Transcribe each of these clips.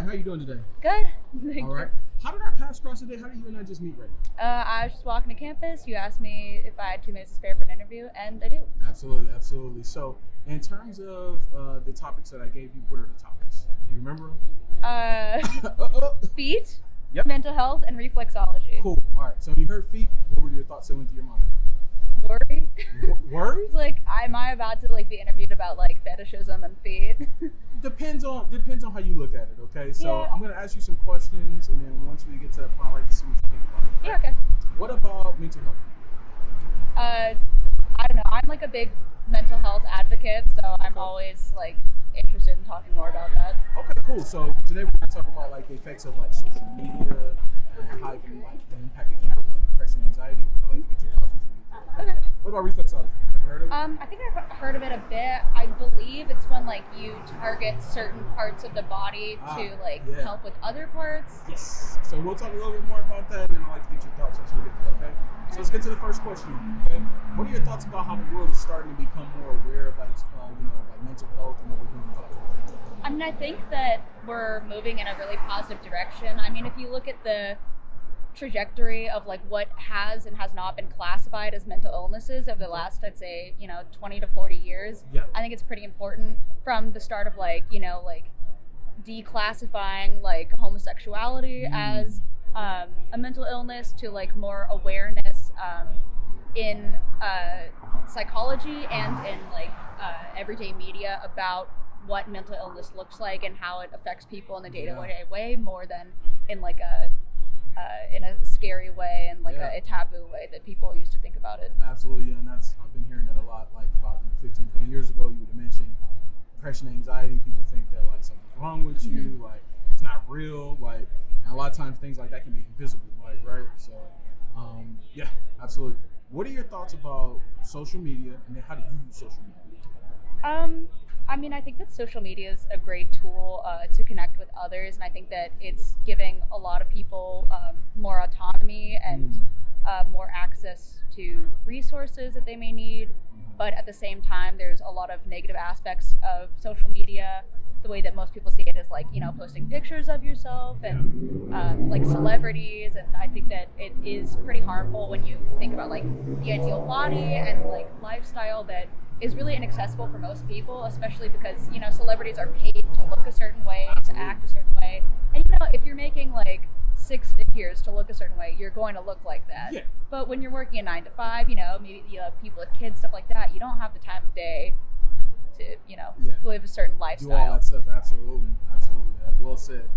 How you doing today? Good. All right. How did our paths cross today? How did you and I just meet right now? I was just walking to campus. You asked me if I had 2 minutes to spare for an interview, and I do. Absolutely, absolutely. So, in terms of the topics that I gave you, what are the topics? Do you remember them? Feet, Yep. mental health, and reflexology. Cool. All right. So, you heard feet. What were your thoughts that went through your mind? Worry. Worry? Am I about to be interviewed about fetishism and feet? Depends on how you look at it. Okay. So, Yeah. I'm gonna ask you some questions, and then once we get to that point, I'd like to see what you think about it. Yeah. Okay. What about mental health? I don't know. I'm a big mental health advocate, so I'm always interested in talking more about that. Okay, cool. So today we're gonna talk about the effects of social media and how it can impact it, depression, anxiety. I'd like to get your thoughts on something. Okay. What about reflexology? Have you heard of it? I think I've heard of it a bit. I believe it's when you target certain parts of the body to yeah. help with other parts. Yes. So we'll talk a little bit more about that, and then I'd like to get your thoughts once we get there. Okay. So let's get to the first question. Okay. What are your thoughts about how the world is starting to become more aware of mental health and what we're doing about it? I think that we're moving in a really positive direction. If you look at the trajectory of what has and has not been classified as mental illnesses over the last, I'd say, 20 to 40 years, Yeah. I think it's pretty important from the start of declassifying homosexuality as a mental illness to more awareness in psychology and in everyday media about what mental illness looks like and how it affects people in a day-to-day way more than in in a scary way and a taboo way that people used to think about it. Absolutely, and I've been hearing that a lot. About 15, 20 years ago, you would have mentioned depression, anxiety. People think that something's wrong with you, it's not real, and a lot of times things like that can be invisible, right? So, yeah, absolutely. What are your thoughts about social media, and then how do you use social media? I think that social media is a great tool to connect with others, and I think that it's giving a lot of people more autonomy and more access to resources that they may need. But at the same time, there's a lot of negative aspects of social media. The way that most people see it is posting pictures of yourself and celebrities, and I think that it is pretty harmful when you think about the ideal body and lifestyle that is really inaccessible for most people, especially because celebrities are paid to look a certain way, to act a certain way, and if you're making 6 figures to look a certain way, you're going to look like that. Yeah. But when you're working a 9 to 5, maybe people with kids, stuff like that, you don't have the time of day to live a certain lifestyle. Do all that stuff, absolutely. Well said.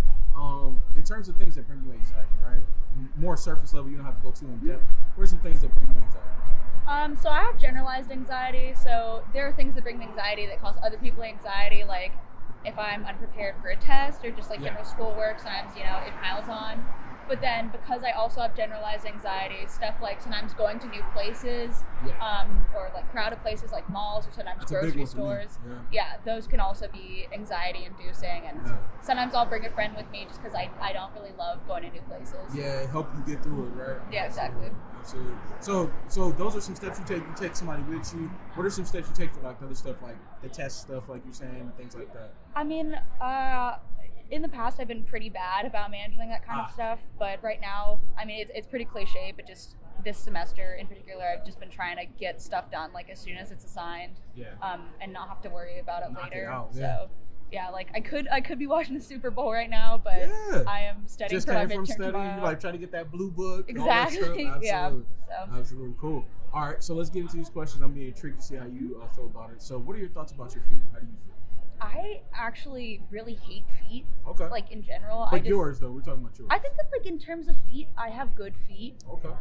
In terms of things that bring you anxiety, right? More surface level, you don't have to go too in depth. What are some things that bring you anxiety? So I have generalized anxiety. So there are things that bring me anxiety that cause other people anxiety, like if I'm unprepared for a test or just general schoolwork, sometimes, it piles on. But then because I also have generalized anxiety, stuff sometimes going to new places, or crowded places like malls or sometimes grocery stores. Yeah, those can also be anxiety inducing. And sometimes I'll bring a friend with me just because I don't really love going to new places. Yeah, help you get through it, right? Yeah, exactly. Absolutely. So those are some steps you take. You take somebody with you. What are some steps you take for other stuff, the test stuff, like you're saying, things like that? In the past, I've been pretty bad about managing that kind of stuff, but right now, it's pretty cliche, but just this semester in particular, I've just been trying to get stuff done as soon as it's assigned, and not have to worry about it later. So, I could be watching the Super Bowl right now, but I am studying just for my came from midterm studying, tomorrow. trying to get that blue book. Exactly. All that stuff. Absolutely. So. Absolutely cool. All right, so let's get into these questions. I'm being intrigued to see how you feel about it. So, what are your thoughts about your feet? How do you feel? I actually really hate feet. Okay. In general. But yours, though, we're talking about yours. I think that, in terms of feet, I have good feet. Okay.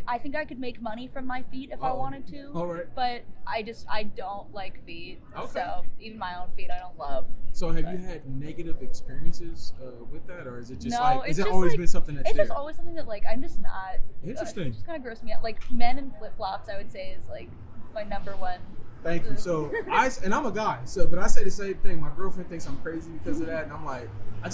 I think I could make money from my feet if I wanted to. All right. But I don't like feet. Okay. So even my own feet, I don't love. So have you had negative experiences with that, or is it just it's has it always been something that's it's there? just always something that I'm just not. Interesting. It just kind of grosses me out. Men in flip flops, I would say, is my number one Thank you. So and I'm a guy, but I say the same thing. My girlfriend thinks I'm crazy because of that, and I'm like, I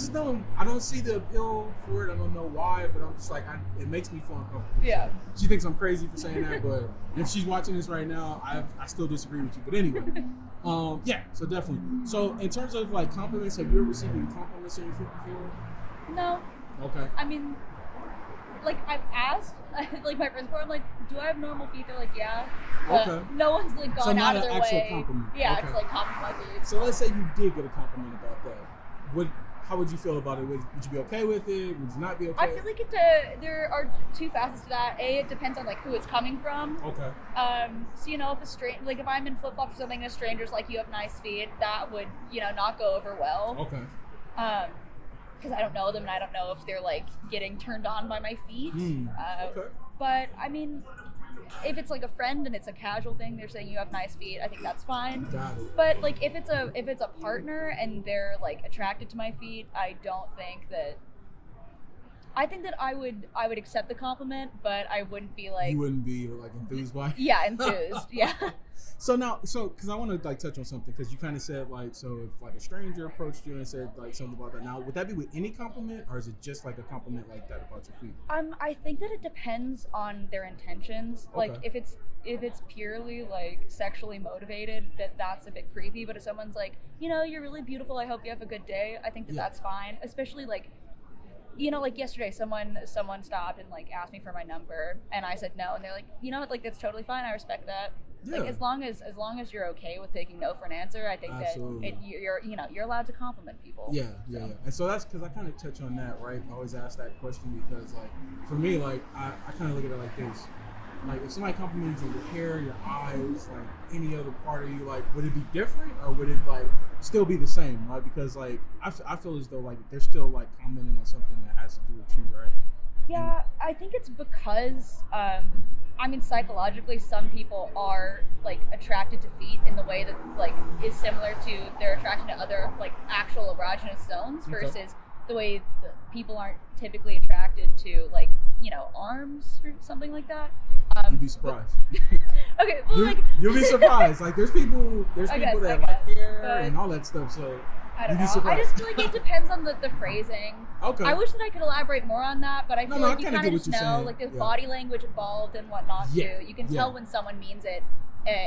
don't see the appeal for it. I don't know why, but I'm just like, it makes me feel uncomfortable. Yeah. So she thinks I'm crazy for saying that, but if she's watching this right now, I still disagree with you. But anyway, yeah. So definitely. So in terms of like compliments, have you ever received any compliments on your feet before? No. Okay. I mean, like I've asked, like my friends before, I'm like, do I have normal feet? They're like, yeah. But Okay. no one's like gone out of their actual way. compliment. Yeah, Okay. it's like compliment my feet. So let's say you did get a compliment about that. How would you feel about it? Would you be okay with it? Would you not be okay? I feel like there are two facets to that. It depends on like who it's coming from. Okay. So if I'm in flip flops or something, and a stranger's like, you have nice feet, that would not go over well. Okay. Because I don't know them and I don't know if they're like getting turned on by my feet. Okay. But I mean, if it's like a friend and it's a casual thing, they're saying you have nice feet, I think that's fine. Got it. But like if it's a partner and they're like attracted to my feet, I think that I would accept the compliment, but I wouldn't be like, you wouldn't be like enthused by it? Yeah, enthused. Yeah. So because I want to like touch on something, because you kind of said like, so if like a stranger approached you and said like something about that, now would that be with any compliment, or is it just like a compliment like that about your feet? I think that it depends on their intentions. Okay. Like if it's purely like sexually motivated, that's a bit creepy. But if someone's like, you're really beautiful, I hope you have a good day, I think that's fine. Especially like, like yesterday, someone stopped and like asked me for my number, and I said no, and they're like, like that's totally fine. I respect that. Yeah. Like as long as you're okay with taking no for an answer, I think Absolutely. that you're allowed to compliment people. Yeah. And so that's because I kind of touch on that, right? I always ask that question because like for me, like I kind of look at it like this. Like if somebody compliments you on your hair, your eyes, like any other part of you, like would it be different or would it like still be the same, right? Because like I feel as though like they're still like commenting on something that has to do with you, right? Yeah, I think it's because psychologically some people are like attracted to feet in the way that like is similar to their attraction to other like actual erogenous zones versus the way that people aren't typically attracted to like arms or something like that. You'd be surprised. Okay, well, you'll be surprised. Like there's people that like hair and all that stuff. So I don't know. I just feel like it depends on the phrasing. Okay. I wish that I could elaborate more on that, but I feel like you kind of just know, saying. like there's body language involved and whatnot too. You can tell when someone means it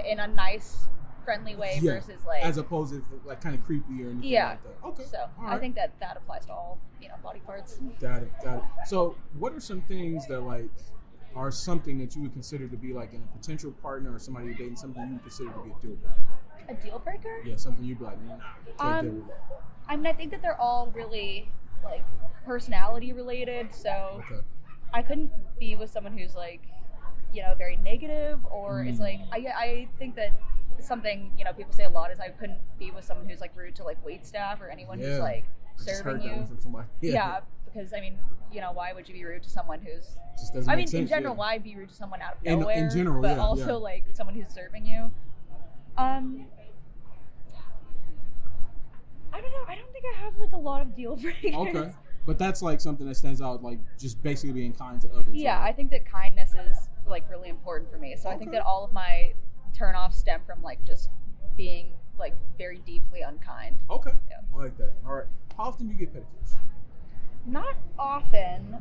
in a nice, friendly way versus like as opposed to like kind of creepy or anything like that. Okay. So I think that applies to all body parts. Got it. So what are some things that like are something that you would consider to be like in a potential partner or somebody you're dating, something you would consider to be a deal breaker? A deal breaker? Yeah, something you'd be like, nah, can't deal with it. I think that they're all really like personality related. So I couldn't be with someone who's like, very negative or is like, I think that something, people say a lot is I couldn't be with someone who's like rude to like wait staff or anyone who's like serving you. Yeah, because why would you be rude to someone who's just doesn't make sense, in general, why be rude to someone out of in nowhere? General, but also like someone who's serving you. I don't know. I don't think I have like a lot of deal breakers. Okay. But that's like something that stands out, like just basically being kind to others. Yeah, right? I think that kindness is like really important for me. So I think that all of my turn-offs stem from like just being like very deeply unkind. Okay. Yeah. I like that. All right. How often do you get pedicures? Not often.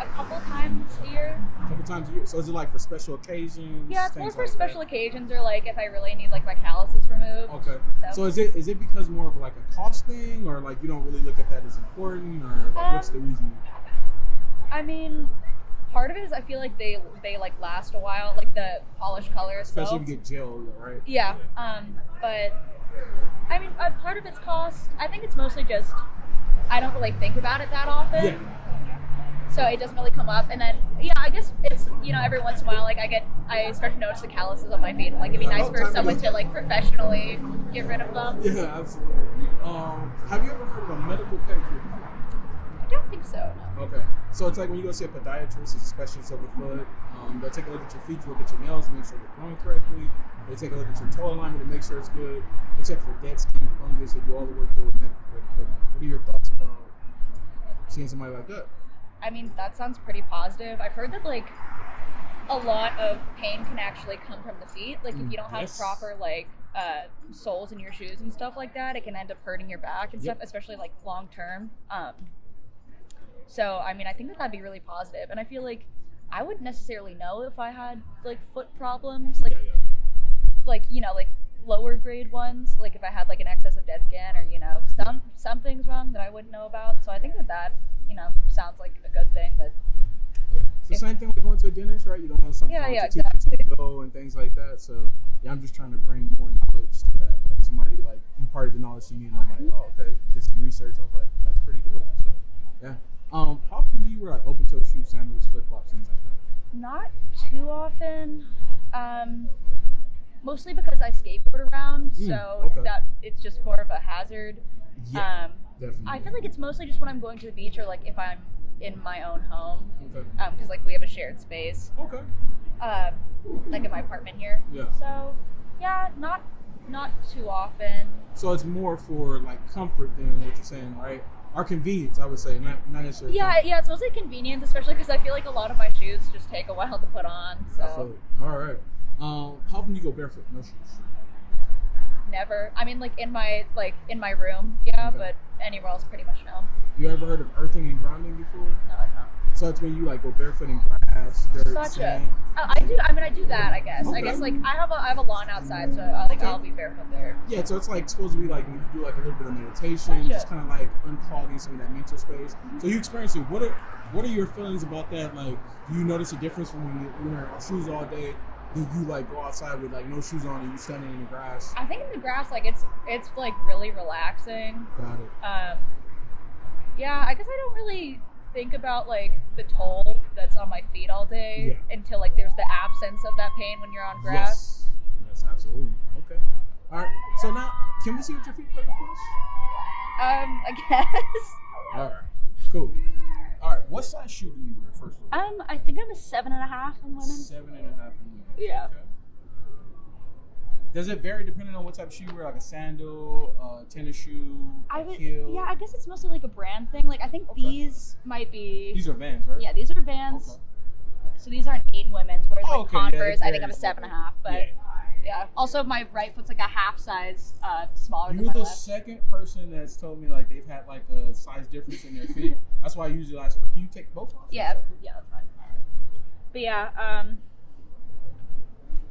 A couple times a year. A couple times a year. So is it like for special occasions? Yeah, it's more for special occasions or like if I really need like my calluses removed. Okay. So is it because more of like a cost thing, or like you don't really look at that as important, or like what's the reason? Part of it is I feel like they like last a while, like the polished color itself. Especially if you get gel, right? Yeah. But part of it's cost. I think it's mostly just I don't really think about it that often. Yeah. So it doesn't really come up, and then I guess it's every once in a while like I start to notice the calluses on my feet, and like it'd be nice for someone to like professionally get rid of them. Yeah, absolutely. Have you ever heard of a medical pedicure before? I don't think so. No. Okay, so it's like when you go see a podiatrist, it's a specialist of the foot. They'll take a look at your feet to look at your nails, make sure they're growing correctly. They take a look at your toe alignment to make sure it's good. They check for dead skin, fungus. They do all the work there with medical equipment. What are your thoughts about seeing somebody like that? That sounds pretty positive. I've heard that like a lot of pain can actually come from the feet. Like if you don't have Yes. proper like soles in your shoes and stuff like that, it can end up hurting your back and stuff, especially like long term. So I mean, I think that'd be really positive, and I feel like I wouldn't necessarily know if I had like foot problems, like like you know, like lower grade ones, like if I had like an excess of dead skin or you know something's wrong that I wouldn't know about. So I think that you know sounds like a good thing. That it's the same thing with going to a dentist, right? You don't know something wrong with your teeth until you go and things like that. So yeah, I'm just trying to bring more knowledge to that. Like somebody like imparted the knowledge to me, and I'm like, oh okay, did some research. I was like, that's pretty good. So yeah. How often do you wear like open toe shoes, sandals, flip flops, things like that? Not too often. Mostly because I skateboard around, so that it's just more of a hazard. Yeah, definitely. I feel like it's mostly just when I'm going to the beach or like if I'm in my own home. Because like we have a shared space. Like in my apartment here. Yeah. So yeah, not too often. So it's more for like comfort than what you're saying, right? Or convenience, I would say, not necessarily. Yeah, it's mostly convenience, especially because I feel like a lot of my shoes just take a while to put on. So. All right. How often do you go barefoot? No shoes? Never. I mean, like in my room, yeah, but anywhere else, pretty much no. You ever heard of earthing and grounding before? No, I've not. So it's when you like go barefoot in grass, dirt, sand. I do. I mean, I do that. I guess. I guess like I have a lawn outside, so I think I'll be barefoot there. Yeah. So it's like supposed to be like when you do like a little bit of meditation, just kind of like unclogging some of that mental space. So you experience it. What are your feelings about that? Like, do you notice a difference from when you're wearing shoes all day? Do you like go outside with like no shoes on and you standing in the grass? I think in the grass, like it's like really relaxing. Got it. Yeah, I guess I don't really think about like the toll that's on my feet all day until like there's the absence of that pain when you're on grass. Yes, absolutely. Okay. All right. So now, can we see what your feet look like, please? I guess. All right. Cool. All right. What size shoe do you wear first of all? I think I'm a 7.5 in women. 7.5 in women. Yeah. Okay. Does it vary depending on what type of shoe you wear, like a sandal, tennis shoe, heel? Yeah, I guess it's mostly like a brand thing. Like I think these might be. These are Vans, right? Yeah, these are Vans. Okay. So these aren't 8 in women's, whereas like Converse, I think I'm a 7.5. But yeah. Also, my right foot's like a half size smaller than my left. You're the second person that's told me like they've had like a size difference in their feet. That's why I usually ask. Can you take both off? Yeah, that's fine. But yeah,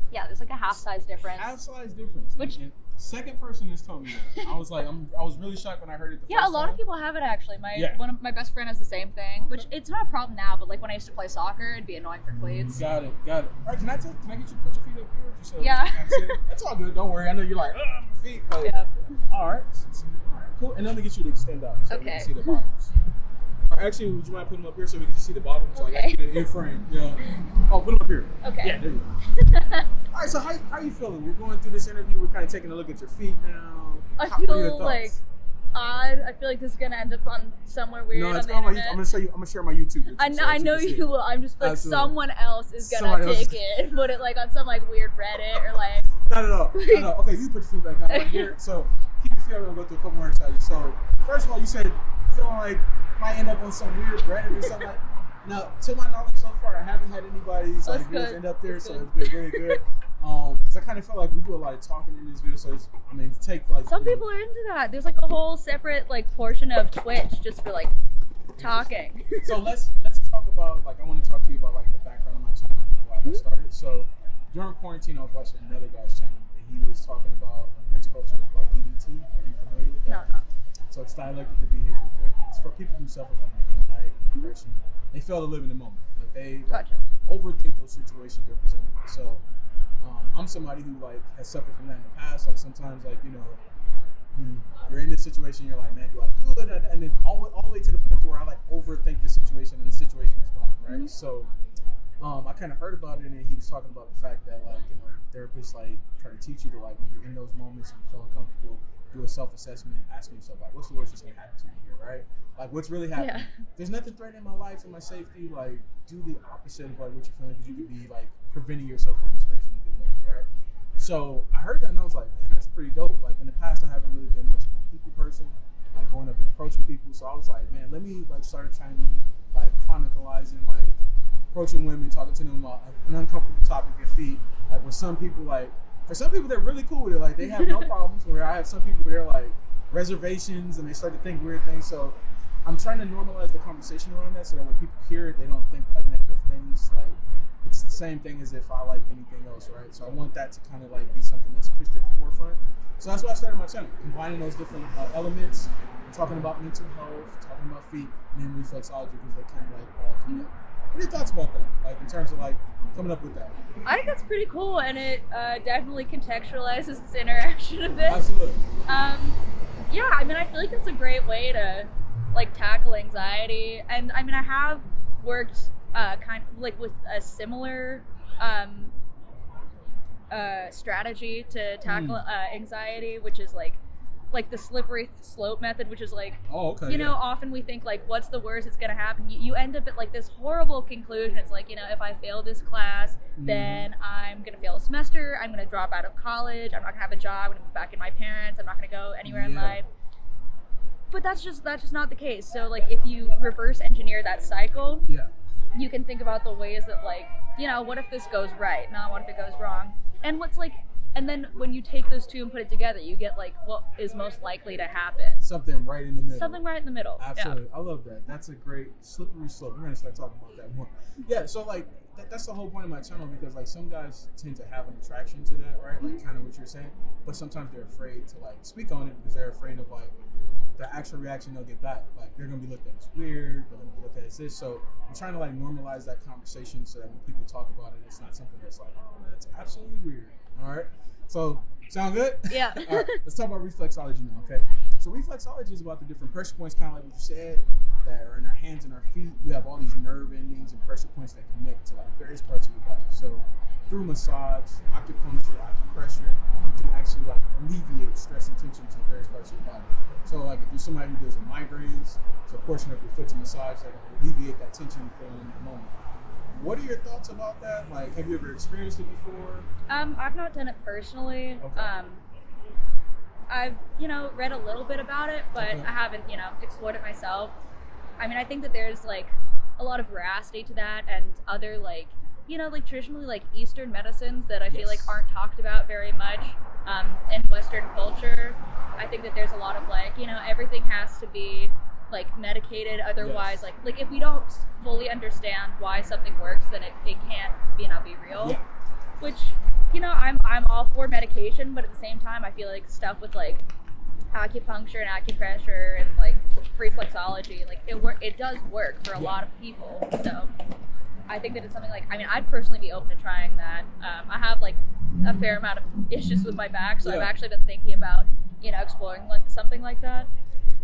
yeah, there's like a half size difference. Half size difference. And second person has told me that. I was like, I was really shocked when I heard it the first time. A lot of people have it actually. One of my best friend has the same thing, which it's not a problem now, but like when I used to play soccer, it'd be annoying for cleats. Got it. All right, can I get you to put your feet up here? Just so yeah. That's all good. Don't worry. I know you're like, my feet. But, all right. Cool. And then to get you to extend out so we can see the bottoms. Actually, would you mind putting them up here so we can see the bottom? So I got you in frame. Yeah. Oh, put them up here. Okay. Yeah, there you go. All right, so how you feeling? We're going through this interview. We're kind of taking a look at your feet now. I feel like odd. I feel like this is gonna end up on somewhere weird. No, it's on the internet. I'm gonna show you. I'm gonna share my YouTube. I know you will. I'm just like someone else is gonna take it and put it like on some like weird Reddit or like. Not at all. Okay, you put your feet back down right here. So keep your feet up. We'll go through a couple more exercises. So first of all, you said feeling like might end up on some weird Reddit or something like. Now, to my knowledge so far, I haven't had anybody's like videos end up there, so it's been really good. Because I kind of feel like we do a lot of talking in this video, so it's, I mean, take like some people are into that. There's like a whole separate like portion of Twitch just for like talking. So let's talk about like I want to talk to you about like the background of my channel and why I got started. So during quarantine, I was watching another guy's channel, and he was talking about a mental health term called DBT. Are you familiar with that? No. So it's dialectical behavioral therapy. It's for people who suffer from like anxiety, depression. They fail to live in the moment. Like they overthink those situations they're presented with. So I'm somebody who like has suffered from that in the past. Like sometimes like, you know, you're in this situation, you're like, man, do I do it? And then all the way to the point where I like overthink the situation and the situation is gone, right? Mm-hmm. So I kind of heard about it, and he was talking about the fact that like, you know, therapists like try to teach you to like when you're in those moments and you feel uncomfortable, do a self-assessment, asking yourself like, what's the worst that's gonna happen to me here, right? Like, what's really happening? Yeah. There's nothing threatening my life and my safety. Like, do the opposite of like what you're feeling, because you could be like preventing yourself from experiencing a good moment, right? So I heard that and I was like, man, that's pretty dope. Like in the past, I haven't really been much of a people person, like going up and approaching people. So I was like, man, let me like start trying to like chronicalizing like approaching women, talking to them about an uncomfortable topic, your feet. Like with some people, like for some people they're really cool with it. Like they have no problems. Where I have some people where they're like reservations and they start to think weird things. So I'm trying to normalize the conversation around that so that when people hear it, they don't think like negative things. Like it's the same thing as if I like anything else, right? So I want that to kind of like be something that's pushed at the forefront. So that's why I started my channel, combining those different elements, talking about mental health, talking about feet, and then reflexology because they kind of like connect. What are your thoughts about that? Like in terms of like coming up with that? I think that's pretty cool, and it definitely contextualizes this interaction a bit. Absolutely. Yeah, I mean, I feel like it's a great way to like tackle anxiety, and I mean, I have worked kind of like with a similar strategy to tackle anxiety, which is like the slippery slope method, which is like, you know, often we think like, what's the worst that's gonna happen? You end up at like this horrible conclusion. It's like, you know, if I fail this class, then I'm gonna fail a semester, I'm gonna drop out of college, I'm not gonna have a job, I'm gonna be back in my parents, I'm not gonna go anywhere in life. But that's just not the case. So like if you reverse engineer that cycle, you can think about the ways that like, you know, what if this goes right? Not what if it goes wrong? And what's like, and then when you take those two and put it together, you get like what is most likely to happen. Something right in the middle. Something right in the middle. Absolutely. Yeah. I love that. That's a great slippery slope. We're going to start talking about that more. Yeah, so like that's the whole point of my channel because like some guys tend to have an attraction to that, right? Like kind of what you're saying. But sometimes they're afraid to like speak on it because they're afraid of like the actual reaction they'll get back. Like they're going to be looked at as weird, they're going to be looked at as this. So I'm trying to like normalize that conversation so that when people talk about it, it's not something that's like, oh, that's absolutely weird. All right. So sound good? Yeah. All right, let's talk about reflexology now, okay? So reflexology is about the different pressure points, kind of like what you said, that are in our hands and our feet. You have all these nerve endings and pressure points that connect to like various parts of your body. So through massage, acupuncture, acupressure, you can actually like alleviate stress and tension to various parts of your body. So like if you're somebody who deals with migraines, it's a portion of your foot to massage that can alleviate that tension you feel in the moment. What are your thoughts about that? Like, have you ever experienced it before? I've not done it personally. Okay. I've, you know, read a little bit about it, but I haven't, you know, explored it myself. I mean, I think that there's like a lot of veracity to that and other like, you know, like traditionally like Eastern medicines that I feel like aren't talked about very much in Western culture. I think that there's a lot of like, you know, everything has to be like medicated, otherwise like if we don't fully understand why something works, then it can't, you know, be real. Which, you know, I'm all for medication, but at the same time I feel like stuff with like acupuncture and acupressure and like reflexology, like it does work for a lot of people. So I think that it's something like, I mean, I'd personally be open to trying that. I have like a fair amount of issues with my back, so I've actually been thinking about, you know, exploring like something like that.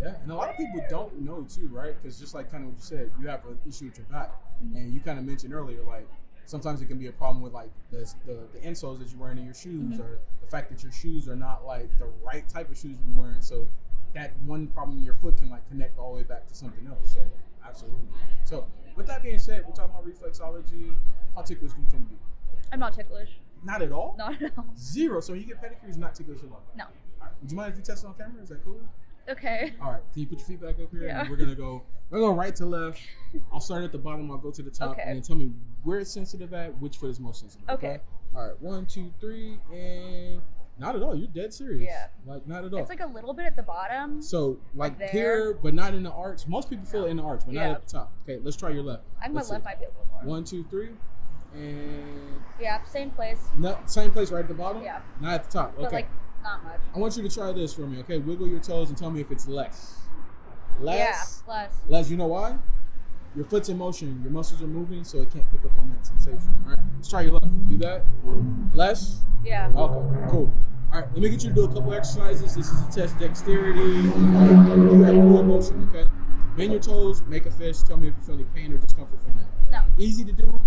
Yeah, and a lot of people don't know too, right? Because just like kind of what you said, you have an issue with your back, and you kind of mentioned earlier, like sometimes it can be a problem with like the insoles that you're wearing in your shoes, or the fact that your shoes are not like the right type of shoes to be wearing. So that one problem in your foot can like connect all the way back to something else. So absolutely. So with that being said, we're talking about reflexology. How ticklish do you tend to be? I'm not ticklish. Not at all? Not at all. Zero. So you get pedicures, not ticklish at all? No. All right. Would you mind if you test it on camera? Is that cool? Okay. All right. Can you put your feet back up here? Yeah. And we're gonna go right to left. I'll start at the bottom. I'll go to the top, Okay. and then tell me where it's sensitive at. Which foot is most sensitive? Okay. All right. 1, 2, 3, and not at all. You're dead serious. Yeah. Like not at all. It's like a little bit at the bottom. So like there. here, but not in the arch. Most people feel it in the arch, but not Yeah. at the top. Okay. Let's try your left. I think my Let's left see. might be a little more. 1, 2, 3, and Yeah, same place. no, same place right at the bottom. Yeah. Not at the top. Okay. But like not much. I want you to try this for me, okay? Wiggle your toes and tell me if it's less. Less? Yeah, less. Less, you know why? Your foot's in motion. Your muscles are moving, so it can't pick up on that sensation, all right? Let's try your left. Do that. Less? Yeah. Okay, cool. All right, let me get you to do a couple exercises. This is to test dexterity. You have fluid motion, okay? Bend your toes, make a fist. Tell me if you feel any pain or discomfort from that. No. Easy to do?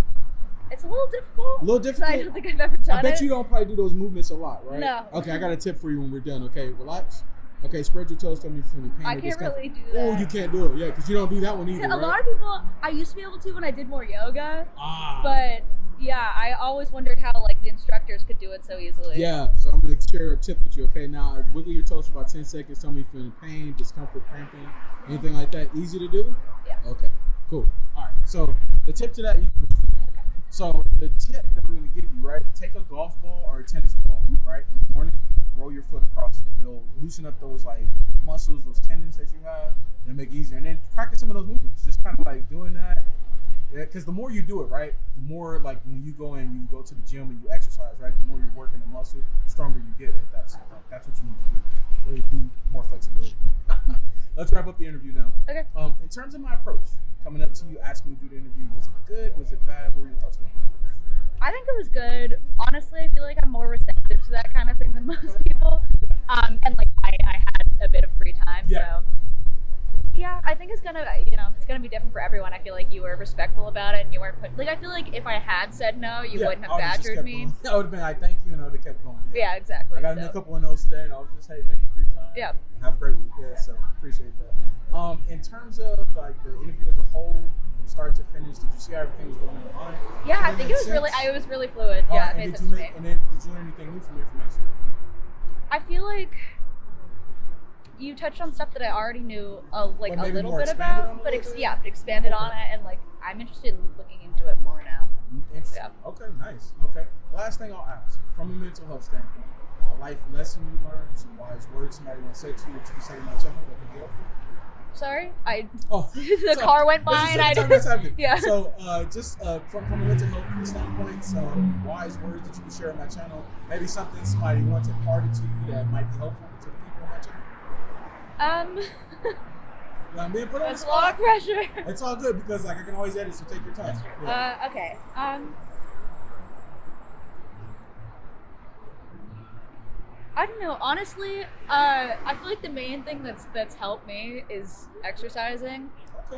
It's a little difficult. A little 'Cause difficult? I don't think I've ever done I bet it. you don't probably do those movements a lot, right? No. Okay, I got a tip for you when we're done, okay? Relax. Okay, spread your toes. Tell me if you feel any pain I or can't discomfort. really do that. Oh, you can't do it, yeah, because you don't do that one either, A right? lot of people, I used to be able to when I did more yoga, Ah. but yeah, I always wondered how like the instructors could do it so easily. Yeah, so I'm going to share a tip with you, okay? Now, wiggle your toes for about 10 seconds. Tell me if you feel any pain, discomfort, cramping, anything like that. Easy to do? Yeah. Okay, cool. All right, so the tip to that, you can put your foot down. So the tip that I'm going to give you, right? Take a golf ball or a tennis ball, right? In the morning, roll your foot across it. It'll loosen up those like muscles, those tendons that you have, and make it easier. And then practice some of those movements. Just kind of like doing that. Yeah, because the more you do it, right, the more like when you go in, you go to the gym and you exercise, right, the more you're working the muscle, the stronger you get at that. So like, that's what you need to do. Really do more flexibility. Let's wrap up the interview now. Okay. In terms of my approach, coming up to you, asking you to do the interview, was it good? Was it bad? What were your thoughts about it? I think it was good. Honestly, I feel like I'm more receptive to that kind of thing than most people. And like I had a bit of free time, so yeah, I think it's gonna be different for everyone. I feel like you were respectful about it and you weren't I feel like if I had said no, you wouldn't have badgered me. I would have been like, thank you, and I would have kept going. Yeah, exactly. I got a couple of no's today, and I was just, hey, thank you for your time. Yeah. Have a great week. Yeah, so appreciate that. In terms of like the interview as a whole, from start to finish, did you see how everything was going on? Yeah, I think it was really fluid. Yeah, it made sense to me. And then did you learn anything new from the information? I feel like you touched on stuff that I already knew a little bit about, but expanded on it, and like I'm interested in looking into it more now. Interesting. Yeah. Okay, nice. Okay. Last thing I'll ask, from a mental health standpoint, a life lesson you learned, some wise words somebody want to say to you that you can say to my channel that can be helpful? Sorry, the car went by and I didn't. Yeah. So just from a mental health standpoint, some wise words that you can share on my channel. Maybe something somebody once imparted to you that might be helpful to the people on my channel. I'm being put on the spot. That's a lot of pressure. It's all good because like I can always edit, so take your time. Yeah. Okay. I don't know. Honestly, I feel like the main thing that's helped me is exercising,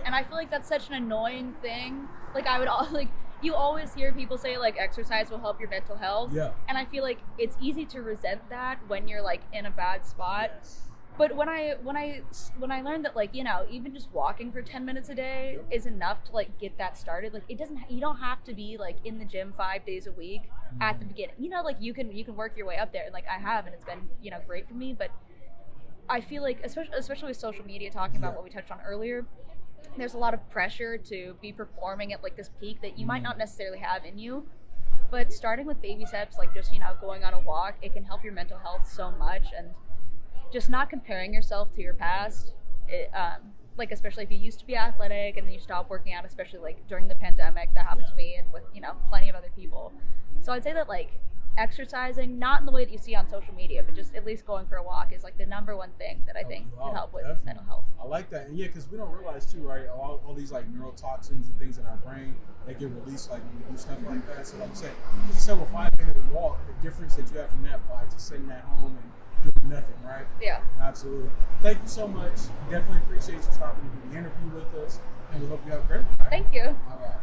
and I feel like that's such an annoying thing. Like you always hear people say like exercise will help your mental health, and I feel like it's easy to resent that when you're like in a bad spot. Yes. But when I learned that like even just walking for 10 minutes a day is enough to like get that started. Like you don't have to be like in the gym 5 days a week at the beginning. Like you can work your way up there, and like I have, and it's been great for me. But I feel like especially with social media, talking about what we touched on earlier, there's a lot of pressure to be performing at like this peak that you might not necessarily have in you. But starting with baby steps, like just going on a walk, it can help your mental health so much. And just not comparing yourself to your past, like especially if you used to be athletic and then you stop working out, especially like during the pandemic, that happened to me and with plenty of other people. So I'd say that like exercising, not in the way that you see on social media, but just at least going for a walk is like the number one thing that I think can help with mental health. I like that, and because we don't realize too, right? All these like neurotoxins and things in our brain that get released like when we do stuff like that. So like you said, you just have a 5-minute walk. The difference that you have from that by just sitting at home and doing nothing, right? Yeah. Absolutely. Thank you so much. Definitely appreciate you stopping to do the interview with us, and we hope you have a great one. Right? Thank you. All right.